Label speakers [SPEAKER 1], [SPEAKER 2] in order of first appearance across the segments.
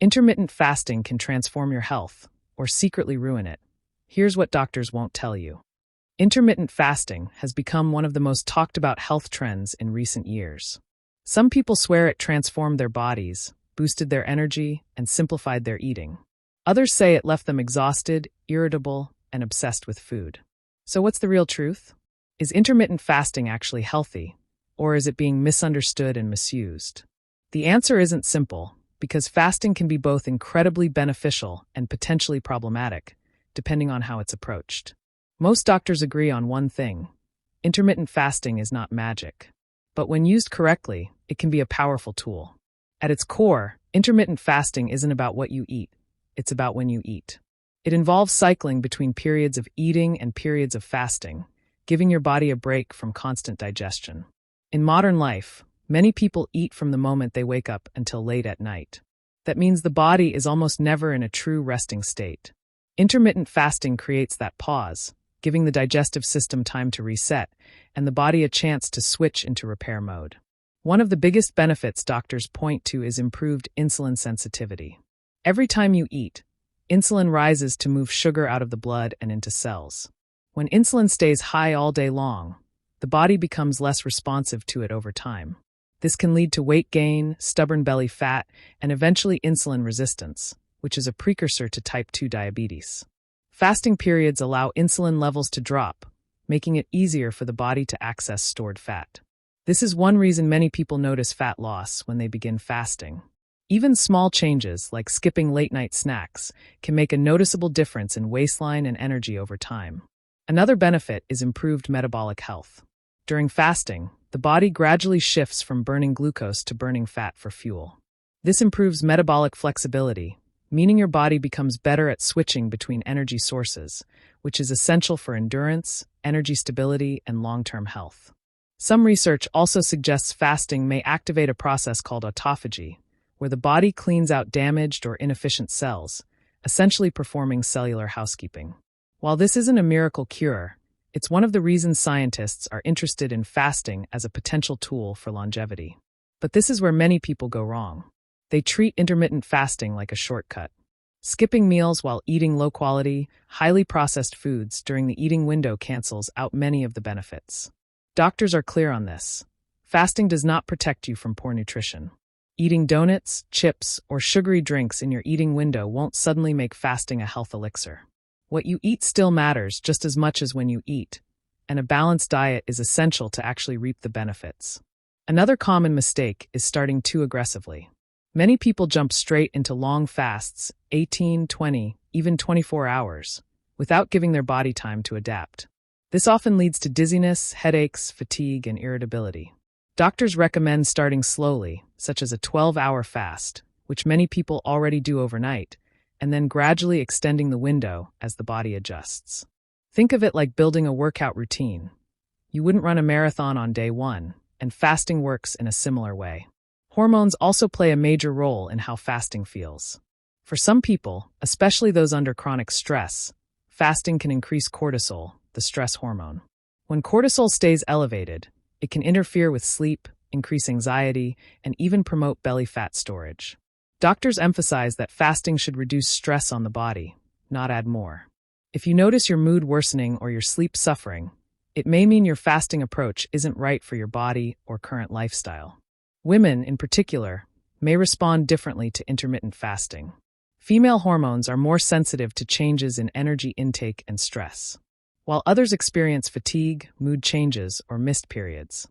[SPEAKER 1] Intermittent fasting can transform your health, or secretly ruin it. Here's what doctors won't tell you. Intermittent fasting has become one of the most talked about health trends in recent years. Some people swear it transformed their bodies, boosted their energy, and simplified their eating. Others say it left them exhausted, irritable, and obsessed with food. So what's the real truth? Is intermittent fasting actually healthy, or is it being misunderstood and misused? The answer isn't simple, because fasting can be both incredibly beneficial and potentially problematic, depending on how it's approached. Most doctors agree on one thing: intermittent fasting is not magic. But when used correctly, it can be a powerful tool. At its core, intermittent fasting isn't about what you eat, it's about when you eat. It involves cycling between periods of eating and periods of fasting, giving your body a break from constant digestion. In modern life, many people eat from the moment they wake up until late at night. That means the body is almost never in a true resting state. Intermittent fasting creates that pause, giving the digestive system time to reset, and the body a chance to switch into repair mode. One of the biggest benefits doctors point to is improved insulin sensitivity. Every time you eat, insulin rises to move sugar out of the blood and into cells. When insulin stays high all day long, the body becomes less responsive to it over time. This can lead to weight gain, stubborn belly fat, and eventually insulin resistance, which is a precursor to type 2 diabetes. Fasting periods allow insulin levels to drop, making it easier for the body to access stored fat. This is one reason many people notice fat loss when they begin fasting. Even small changes, like skipping late-night snacks, can make a noticeable difference in waistline and energy over time. Another benefit is improved metabolic health. During fasting, the body gradually shifts from burning glucose to burning fat for fuel. This improves metabolic flexibility, meaning your body becomes better at switching between energy sources, which is essential for endurance, energy stability, and long-term health. Some research also suggests fasting may activate a process called autophagy, where the body cleans out damaged or inefficient cells, essentially performing cellular housekeeping. While this isn't a miracle cure, it's one of the reasons scientists are interested in fasting as a potential tool for longevity. But this is where many people go wrong. They treat intermittent fasting like a shortcut. Skipping meals while eating low-quality, highly processed foods during the eating window cancels out many of the benefits. Doctors are clear on this. Fasting does not protect you from poor nutrition. Eating donuts, chips, or sugary drinks in your eating window won't suddenly make fasting a health elixir. What you eat still matters just as much as when you eat, and a balanced diet is essential to actually reap the benefits. Another common mistake is starting too aggressively. Many people jump straight into long fasts, 18, 20, even 24 hours, without giving their body time to adapt. This often leads to dizziness, headaches, fatigue, and irritability. Doctors recommend starting slowly, such as a 12-hour fast, which many people already do overnight, and then gradually extending the window as the body adjusts. Think of it like building a workout routine. You wouldn't run a marathon on day one, and fasting works in a similar way. Hormones also play a major role in how fasting feels. For some people, especially those under chronic stress, fasting can increase cortisol, the stress hormone. When cortisol stays elevated, it can interfere with sleep, increase anxiety, and even promote belly fat storage. Doctors emphasize that fasting should reduce stress on the body, not add more. If you notice your mood worsening or your sleep suffering, it may mean your fasting approach isn't right for your body or current lifestyle. Women, in particular, may respond differently to intermittent fasting. Female hormones are more sensitive to changes in energy intake and stress, while others experience fatigue, mood changes, or missed periods.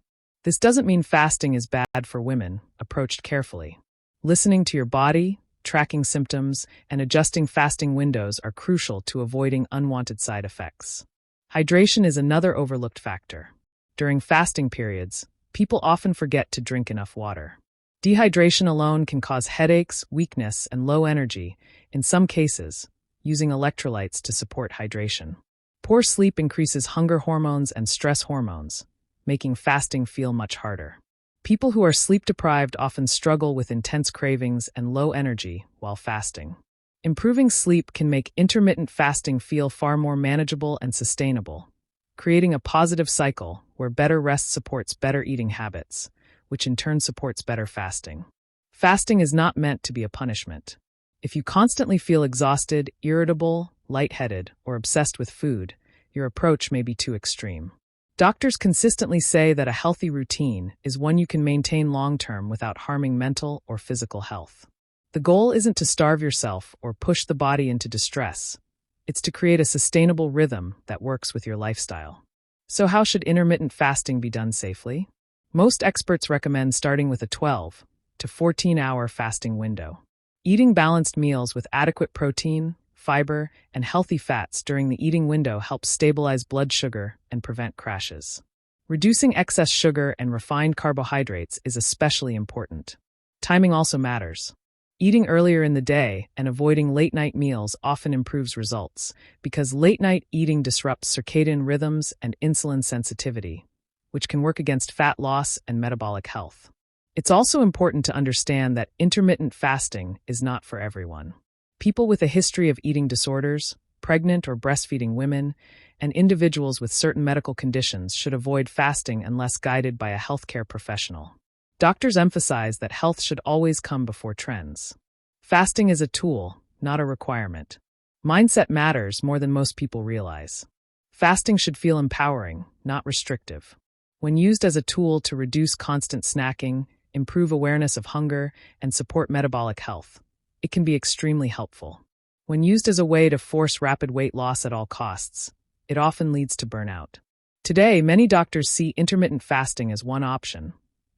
[SPEAKER 1] This doesn't mean fasting is bad for women, approached carefully. Listening to your body, tracking symptoms, and adjusting fasting windows are crucial to avoiding unwanted side effects. Hydration is another overlooked factor. During fasting periods, people often forget to drink enough water. Dehydration alone can cause headaches, weakness, and low energy, in some cases, using electrolytes to support hydration. Poor sleep increases hunger hormones and stress hormones, making fasting feel much harder. People who are sleep-deprived often struggle with intense cravings and low energy while fasting. Improving sleep can make intermittent fasting feel far more manageable and sustainable, creating a positive cycle where better rest supports better eating habits, which in turn supports better fasting. Fasting is not meant to be a punishment. If you constantly feel exhausted, irritable, lightheaded, or obsessed with food, your approach may be too extreme. Doctors consistently say that a healthy routine is one you can maintain long-term without harming mental or physical health. The goal isn't to starve yourself or push the body into distress. It's to create a sustainable rhythm that works with your lifestyle. So how should intermittent fasting be done safely? Most experts recommend starting with a 12 to 14-hour fasting window. Eating balanced meals with adequate protein, fiber, and healthy fats during the eating window helps stabilize blood sugar and prevent crashes. Reducing excess sugar and refined carbohydrates is especially important. Timing also matters. Eating earlier in the day and avoiding late-night meals often improves results because late-night eating disrupts circadian rhythms and insulin sensitivity, which can work against fat loss and metabolic health. It's also important to understand that intermittent fasting is not for everyone. People with a history of eating disorders, pregnant or breastfeeding women, and individuals with certain medical conditions should avoid fasting unless guided by a healthcare professional. Doctors emphasize that health should always come before trends. Fasting is a tool, not a requirement. Mindset matters more than most people realize. Fasting should feel empowering, not restrictive. When used as a tool to reduce constant snacking, improve awareness of hunger, and support metabolic health, it can be extremely helpful. When used as a way to force rapid weight loss at all costs, it often leads to burnout. Today, many doctors see intermittent fasting as one option,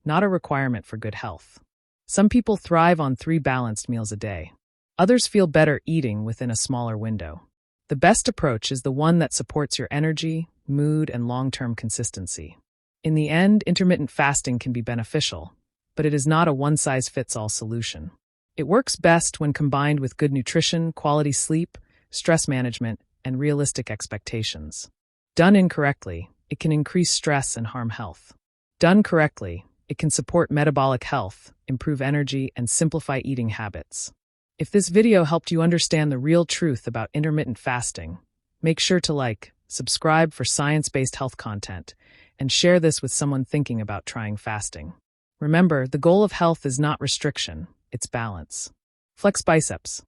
[SPEAKER 1] not a requirement for good health. Some people thrive on 3 balanced meals a day. Others feel better eating within a smaller window. The best approach is the one that supports your energy, mood, and long-term consistency. In the end, intermittent fasting can be beneficial, but it is not a one-size-fits-all solution. It works best when combined with good nutrition, quality sleep, stress management, and realistic expectations. Done incorrectly, it can increase stress and harm health. Done correctly, it can support metabolic health, improve energy, and simplify eating habits. If this video helped you understand the real truth about intermittent fasting, make sure to like, subscribe for science-based health content, and share this with someone thinking about trying fasting. Remember, the goal of health is not restriction, it's balance. Flex biceps.